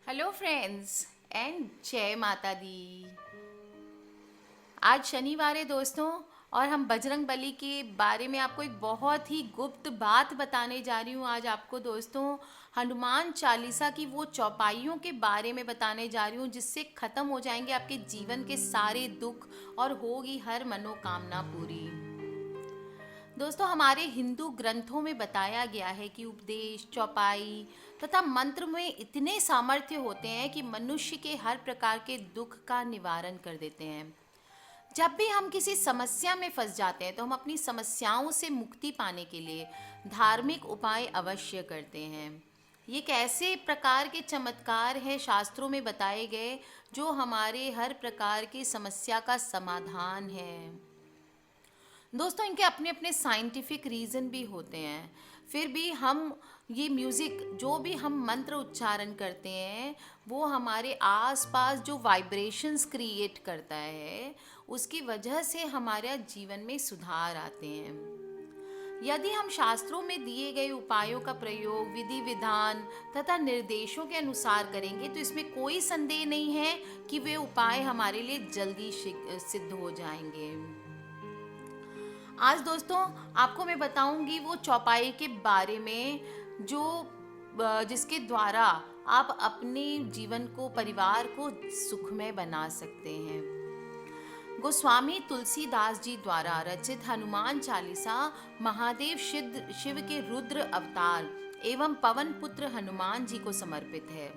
Hello friends and जय माता दी। आज शनिवार है दोस्तों, और हम बजरंग बली के बारे में आपको एक बहुत ही गुप्त बात बताने जा रही हूँ। आज आपको दोस्तों हनुमान चालीसा की वो चौपाइयों के बारे में बताने जा रही हूँ जिससे ख़त्म हो जाएंगे आपके जीवन के सारे दुख और होगी हर मनोकामना पूरी। दोस्तों हमारे हिंदू ग्रंथों में बताया गया है कि उपदेश, चौपाई तथा मंत्र में इतने सामर्थ्य होते हैं कि मनुष्य के हर प्रकार के दुख का निवारण कर देते हैं। जब भी हम किसी समस्या में फंस जाते हैं तो हम अपनी समस्याओं से मुक्ति पाने के लिए धार्मिक उपाय अवश्य करते हैं। ये एक ऐसे प्रकार के चमत्कार हैं शास्त्रों में बताए गए जो हमारे हर प्रकार की समस्या का समाधान है। दोस्तों इनके अपने अपने साइंटिफिक रीज़न भी होते हैं। फिर भी हम ये म्यूज़िक जो भी हम मंत्र उच्चारण करते हैं वो हमारे आसपास जो वाइब्रेशंस क्रिएट करता है उसकी वजह से हमारे जीवन में सुधार आते हैं। यदि हम शास्त्रों में दिए गए उपायों का प्रयोग विधि विधान तथा निर्देशों के अनुसार करेंगे तो इसमें कोई संदेह नहीं है कि वे उपाय हमारे लिए जल्दी सिद्ध हो जाएंगे। आज दोस्तों आपको मैं बताऊंगी वो चौपाई के बारे में जो जिसके द्वारा आप अपने जीवन को, परिवार को सुखमय बना सकते हैं। गोस्वामी तुलसीदास जी द्वारा रचित हनुमान चालीसा महादेव शिव के रुद्र अवतार एवं पवन पुत्र हनुमान जी को समर्पित है।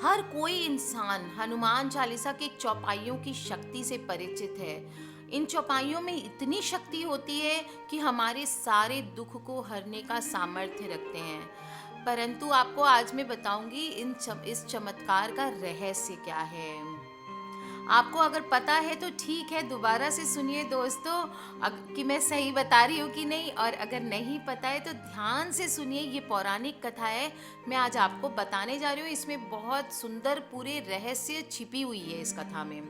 हर कोई इंसान हनुमान चालीसा के चौपाइयों की शक्ति से परिचित है। इन चौपाइयों में इतनी शक्ति होती है कि हमारे सारे दुख को हरने का सामर्थ्य रखते हैं। परंतु आपको आज मैं बताऊंगी इस चमत्कार का रहस्य क्या है। आपको अगर पता है तो ठीक है, दोबारा से सुनिए दोस्तों कि मैं सही बता रही हूँ कि नहीं, और अगर नहीं पता है तो ध्यान से सुनिए। ये पौराणिक कथा है, मैं आज आपको बताने जा रही हूँ। इसमें बहुत सुंदर पूरे रहस्य छिपी हुई है इस कथा में।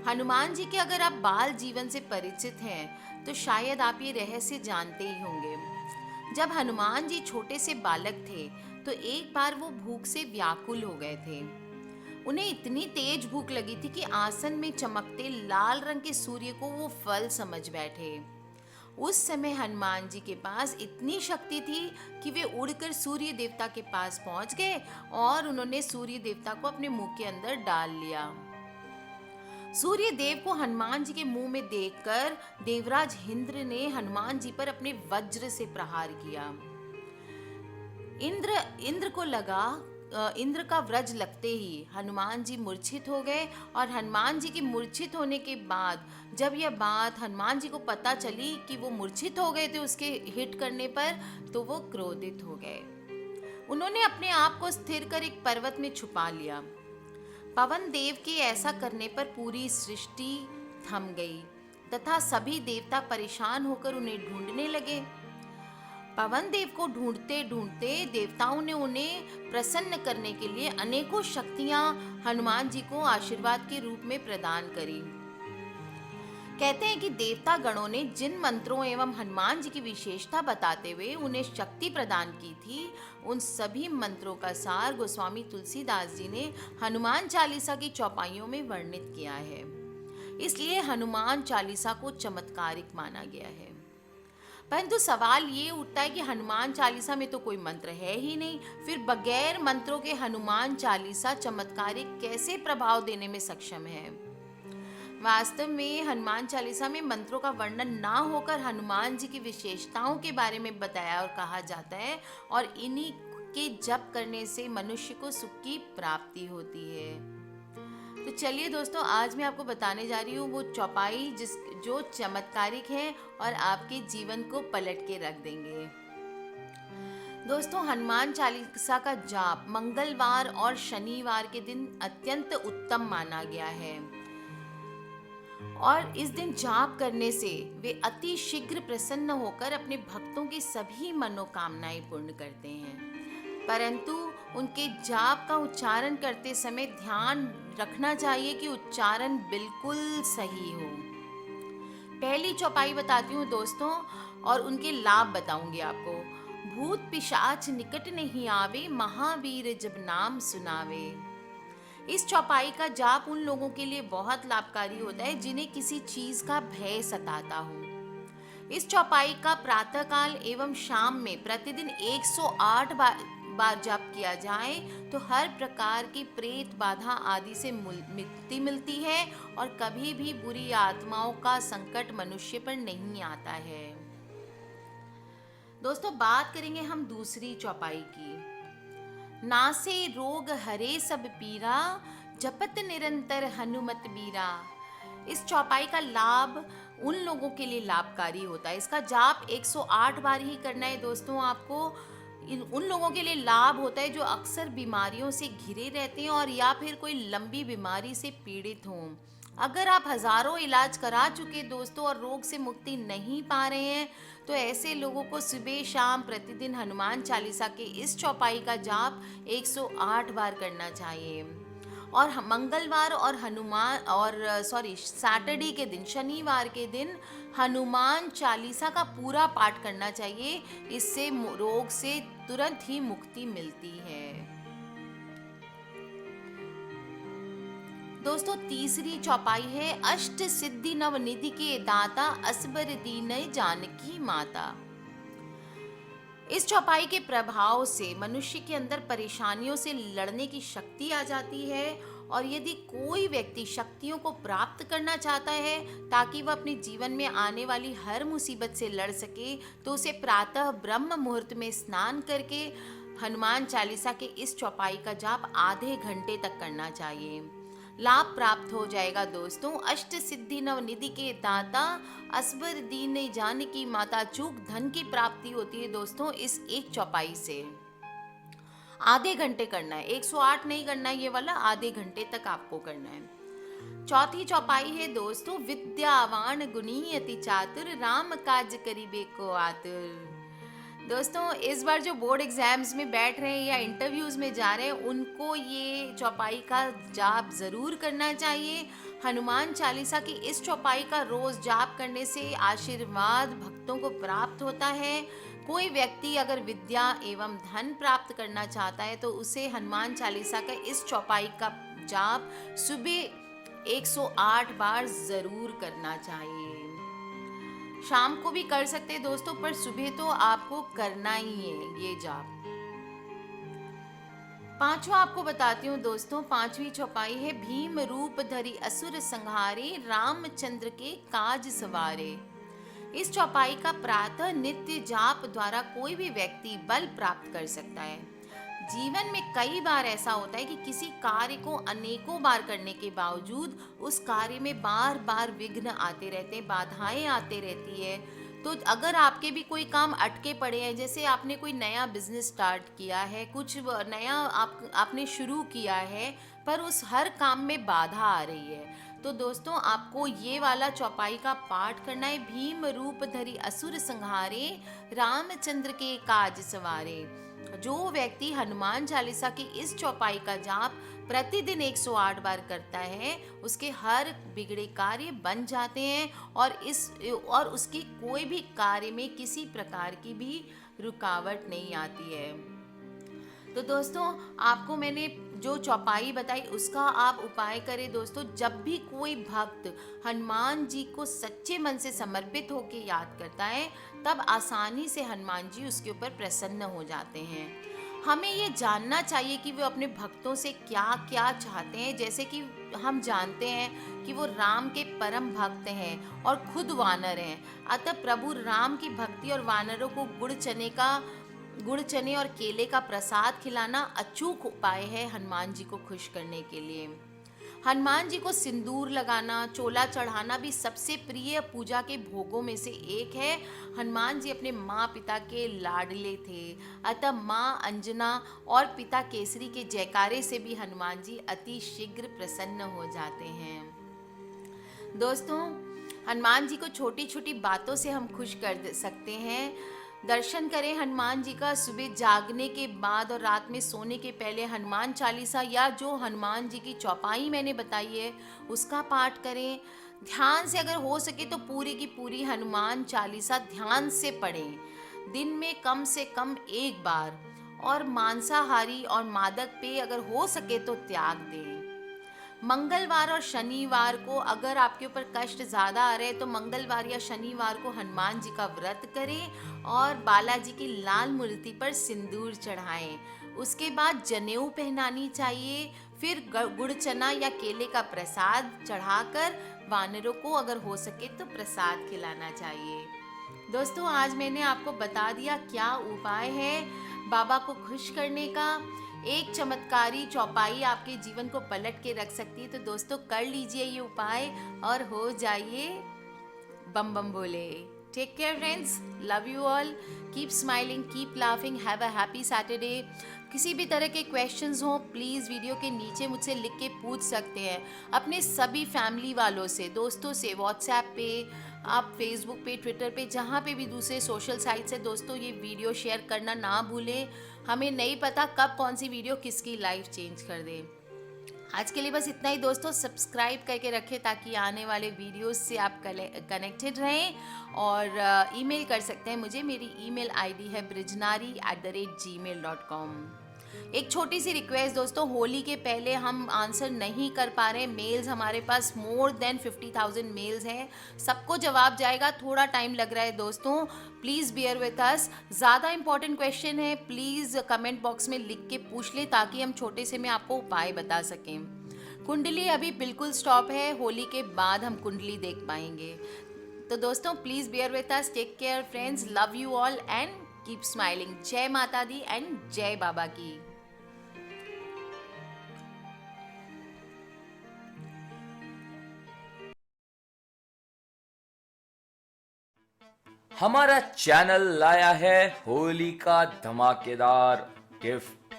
हनुमान जी के अगर आप बाल जीवन से परिचित हैं तो शायद आप ये रहस्य जानते ही होंगे। जब हनुमान जी छोटे से बालक थे तो एक बार वो भूख से व्याकुल हो गए थे। उन्हें इतनी तेज भूख लगी थी कि आसन में चमकते लाल रंग के सूर्य को वो फल समझ बैठे। उस समय हनुमान जी के पास इतनी शक्ति थी कि वे उड़कर सूर्य देवता के पास पहुंच गए और उन्होंने सूर्य देवता को अपने मुंह के अंदर डाल लिया। सूर्य देव को हनुमान जी के मुंह में देखकर देवराज इंद्र ने हनुमान जी पर अपने वज्र से प्रहार किया। इंद्र को लगा इंद्र का वज्र लगते ही हनुमान जी मूर्छित हो गए, और हनुमान जी के मूर्छित होने के बाद जब यह बात हनुमान जी को पता चली कि वो मूर्छित हो गए थे उसके हिट करने पर, तो वो क्रोधित हो गए। उन्होंने अपने आप को स्थिर कर एक पर्वत में छुपा लिया। पवन देव के ऐसा करने पर पूरी सृष्टि थम गई तथा सभी देवता परेशान होकर उन्हें ढूंढने लगे। पवन देव को ढूंढते ढूंढते देवताओं ने उन्हें प्रसन्न करने के लिए अनेकों शक्तियां हनुमान जी को आशीर्वाद के रूप में प्रदान करी। कहते हैं कि देवता गणों ने जिन मंत्रों एवं हनुमान जी की विशेषता बताते हुए उन्हें शक्ति प्रदान की थी, उन सभी मंत्रों का सार गोस्वामी तुलसीदास जी ने हनुमान चालीसा की चौपाइयों में वर्णित किया है। इसलिए हनुमान चालीसा को चमत्कारिक माना गया है। परंतु सवाल ये उठता है कि हनुमान चालीसा में तो कोई मंत्र है ही नहीं, फिर बगैर मंत्रों के हनुमान चालीसा चमत्कारिक कैसे प्रभाव देने में सक्षम है। वास्तव में हनुमान चालीसा में मंत्रों का वर्णन ना होकर हनुमान जी की विशेषताओं के बारे में बताया और कहा जाता है, और इन्हीं के जप करने से मनुष्य को सुख की प्राप्ति होती है। तो चलिए दोस्तों, आज मैं आपको बताने जा रही हूँ वो चौपाई जो चमत्कारिक है और आपके जीवन को पलट के रख देंगे। दोस्तों हनुमान चालीसा का जाप मंगलवार और शनिवार के दिन अत्यंत उत्तम माना गया है, और इस दिन जाप करने से वे अति शीघ्र प्रसन्न होकर अपने भक्तों की सभी मनोकामनाएं पूर्ण करते हैं। परंतु उनके जाप का उच्चारण करते समय ध्यान रखना चाहिए कि उच्चारण बिल्कुल सही हो। पहली चौपाई बताती हूँ दोस्तों, और उनके लाभ बताऊंगी आपको। भूत पिशाच निकट नहीं आवे, महावीर जब नाम सुनावे। इस चौपाई का जाप उन लोगों के लिए बहुत लाभकारी होता है जिन्हें किसी चीज का भय सताता हो। इस चौपाई का प्रातःकाल एवं शाम में प्रतिदिन 108 बार जाप किया जाए तो हर प्रकार की प्रेत बाधा आदि से मुक्ति मिलती है और कभी भी बुरी आत्माओं का संकट मनुष्य पर नहीं आता है। दोस्तों, बात करेंगे हम दूसरी चौपाई की। नासे रोग हरे सब पीरा, जपत निरंतर हनुमत बीरा। इस चौपाई का लाभ उन लोगों के लिए लाभकारी होता है। इसका जाप 108 बार ही करना है दोस्तों। आपको उन लोगों के लिए लाभ होता है जो अक्सर बीमारियों से घिरे रहते हैं और या फिर कोई लंबी बीमारी से पीड़ित हों। अगर आप हजारों इलाज करा चुके दोस्तों और रोग से मुक्ति नहीं पा रहे हैं तो ऐसे लोगों को सुबह शाम प्रतिदिन हनुमान चालीसा के इस चौपाई का जाप 108 बार करना चाहिए। और मंगलवार और सैटरडे के दिन, शनिवार के दिन हनुमान चालीसा का पूरा पाठ करना चाहिए। इससे रोग से तुरंत ही मुक्ति मिलती है। दोस्तों, तीसरी चौपाई है अष्ट सिद्धि नव निधि के दाता, असबर दीन जानकी माता। इस चौपाई के प्रभाव से मनुष्य के अंदर परेशानियों से लड़ने की शक्ति आ जाती है और यदि कोई व्यक्ति शक्तियों को प्राप्त करना चाहता है ताकि वह अपने जीवन में आने वाली हर मुसीबत से लड़ सके तो उसे प्रातः ब्रह्म मुहूर्त में स्नान करके हनुमान चालीसा के इस चौपाई का जाप आधे घंटे तक करना चाहिए। लाभ प्राप्त हो जाएगा दोस्तों। अष्ट सिद्धि नव निधि के दाता, असबर दीन जानकी माता, चूक धन की प्राप्ति होती है दोस्तों इस एक चौपाई से। आधे घंटे करना है, 108 नहीं करना है ये वाला, आधे घंटे तक आपको करना है। चौथी चौपाई है दोस्तों विद्यावान गुणी अति चातुर, राम काज करीबे को आतुर। दोस्तों, इस बार जो बोर्ड एग्जाम्स में बैठ रहे हैं या इंटरव्यूज में जा रहे हैं उनको ये चौपाई का जाप जरूर करना चाहिए। हनुमान चालीसा की इस चौपाई का रोज जाप करने से आशीर्वाद भक्तों को प्राप्त होता है। कोई व्यक्ति अगर विद्या एवं धन प्राप्त करना चाहता है तो उसे हनुमान चालीसा का इस चौपाई का जाप सुबह 108 बार जरूर करना चाहिए। शाम को भी कर सकते हैं दोस्तों, पर सुबह तो आपको करना ही है ये जाप। पांचवा आपको बताती हूँ दोस्तों, पांचवी चौपाई है भीम रूप धरि असुर संहारे, रामचंद्र के काज सवारे। इस चौपाई का प्रातः नित्य जाप द्वारा कोई भी व्यक्ति बल प्राप्त कर सकता है। जीवन में कई बार ऐसा होता है कि किसी कार्य को अनेकों बार करने के बावजूद उस कार्य में बार बार विघ्न आते रहते हैं, बाधाएं आते रहती है। तो अगर आपके भी कोई काम अटके पड़े हैं, जैसे आपने कोई नया बिजनेस स्टार्ट किया है, कुछ नया आपने शुरू किया है पर उस हर काम में बाधा आ रही है, तो दोस्तों आपको ये वाला चौपाई का पाठ करना है। भीम रूप धरि असुर संहारे, रामचंद्र के काज सवारे। जो व्यक्ति हनुमान चालीसा की इस चौपाई का जाप प्रतिदिन 108 बार करता है उसके हर बिगड़े कार्य बन जाते हैं और उसकी कोई भी कार्य में किसी प्रकार की भी रुकावट नहीं आती है। तो दोस्तों, आपको मैंने जो चौपाई बताई उसका आप उपाय करें दोस्तों। जब भी कोई भक्त हनुमान जी को सच्चे मन से समर्पित होकर याद करता है तब आसानी से हनुमान जी उसके ऊपर प्रसन्न हो जाते हैं। हमें ये जानना चाहिए कि वो अपने भक्तों से क्या क्या चाहते हैं। जैसे कि हम जानते हैं कि वो राम के परम भक्त हैं और खुद वानर हैं, अतः प्रभु राम की भक्ति और वानरों को गुड़ चने और केले का प्रसाद खिलाना अचूक उपाय है हनुमान जी को खुश करने के लिए। हनुमान जी को सिंदूर लगाना, चोला चढ़ाना भी सबसे प्रिय पूजा के भोगों में से एक है। हनुमान जी अपने माँ पिता के लाडले थे, अतः माँ अंजना और पिता केसरी के जयकारे से भी हनुमान जी अति शीघ्र प्रसन्न हो जाते हैं। दोस्तों, हनुमान जी को छोटी छोटी बातों से हम खुश कर सकते हैं। दर्शन करें हनुमान जी का सुबह जागने के बाद और रात में सोने के पहले हनुमान चालीसा या जो हनुमान जी की चौपाई मैंने बताई है उसका पाठ करें। ध्यान से अगर हो सके तो पूरी की पूरी हनुमान चालीसा ध्यान से पढ़ें। दिन में कम से कम एक बार, और मांसाहारी और मादक पेय अगर हो सके तो त्याग दें। मंगलवार और शनिवार को अगर आपके ऊपर कष्ट ज़्यादा आ रहे हैं तो मंगलवार या शनिवार को हनुमान जी का व्रत करें और बालाजी की लाल मूर्ति पर सिंदूर चढ़ाएं। उसके बाद जनेऊ पहनानी चाहिए, फिर गुड़ चना या केले का प्रसाद चढ़ाकर वानरों को अगर हो सके तो प्रसाद खिलाना चाहिए। दोस्तों, आज मैंने आपको बता दिया क्या उपाय है बाबा को खुश करने का। एक चमत्कारी चौपाई आपके जीवन को पलट के रख सकती है, तो दोस्तों कर लीजिए ये उपाय और हो जाइए बम बम बोले। Take care friends, love you all, keep smiling, keep laughing, have a happy Saturday. किसी भी तरह के क्वेश्चंस हों प्लीज़ वीडियो के नीचे मुझसे लिख के पूछ सकते हैं। अपने सभी फैमिली वालों से, दोस्तों से, व्हाट्सएप पे, आप फेसबुक पे, ट्विटर पे, जहाँ पे भी दूसरे सोशल साइट से दोस्तों ये वीडियो शेयर करना ना भूलें। हमें नहीं पता कब कौन सी वीडियो किसकी लाइफ चेंज कर दे। आज के लिए बस इतना ही दोस्तों, सब्सक्राइब करके रखें ताकि आने वाले वीडियोस से आप कनेक्टेड रहें, और ईमेल कर सकते हैं मुझे। मेरी ईमेल आईडी है brijnari@gmail.com। एक छोटी सी रिक्वेस्ट दोस्तों, होली के पहले हम आंसर नहीं कर पा रहे, मेल्स हमारे पास मोर देन 50,000 मेल्स हैं, सबको जवाब जाएगा, थोड़ा टाइम लग रहा है दोस्तों, प्लीज़ बियर विथ अस। ज़्यादा इंपॉर्टेंट क्वेश्चन है, प्लीज़ कमेंट बॉक्स में लिख के पूछ ले ताकि हम छोटे से में आपको उपाय बता सकें। कुंडली अभी बिल्कुल स्टॉप है, होली के बाद हम कुंडली देख पाएंगे। तो दोस्तों please bear with us, take care friends, love you all and keep smiling. जय माता दी एंड जय बाबा की। हमारा चैनल लाया है होली का धमाकेदार गिफ्ट।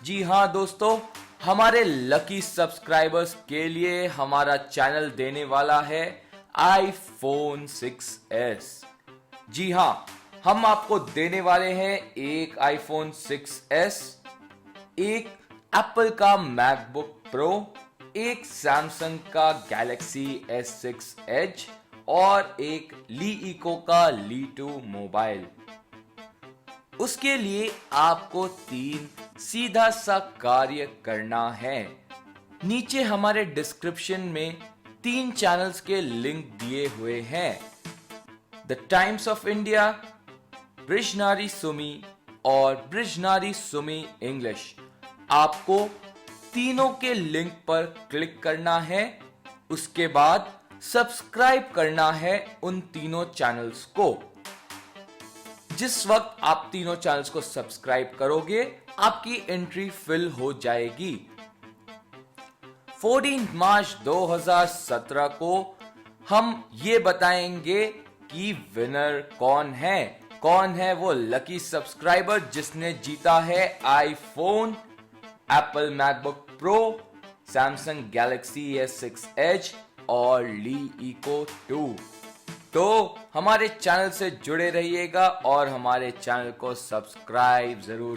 जी हाँ दोस्तों, हमारे लकी सब्सक्राइबर्स के लिए हमारा चैनल देने वाला है iPhone 6s। जी हाँ, हम आपको देने वाले हैं एक iPhone 6s, एक एप्पल का मैकबुक प्रो, एक सैमसंग का गैलेक्सी S6 एज और एक ली इको का ली 2 मोबाइल। उसके लिए आपको 3 सीधा सा कार्य करना है। नीचे हमारे डिस्क्रिप्शन में 3 चैनल्स के लिंक दिए हुए हैं, द टाइम्स ऑफ इंडिया, बृजनारी सुमी और बृजनारी सुमी इंग्लिश। आपको तीनों के लिंक पर क्लिक करना है, उसके बाद सब्सक्राइब करना है उन तीनों चैनल्स को। जिस वक्त आप तीनों चैनल्स को सब्सक्राइब करोगे आपकी एंट्री फिल हो जाएगी। 14 मार्च 2017 को हम ये बताएंगे कि विनर कौन है वो लकी सब्सक्राइबर जिसने जीता है iPhone, Apple MacBook Pro, Samsung Galaxy S6 Edge और ली इको 2। तो हमारे चैनल से जुड़े रहिएगा और हमारे चैनल को सब्सक्राइब जरूर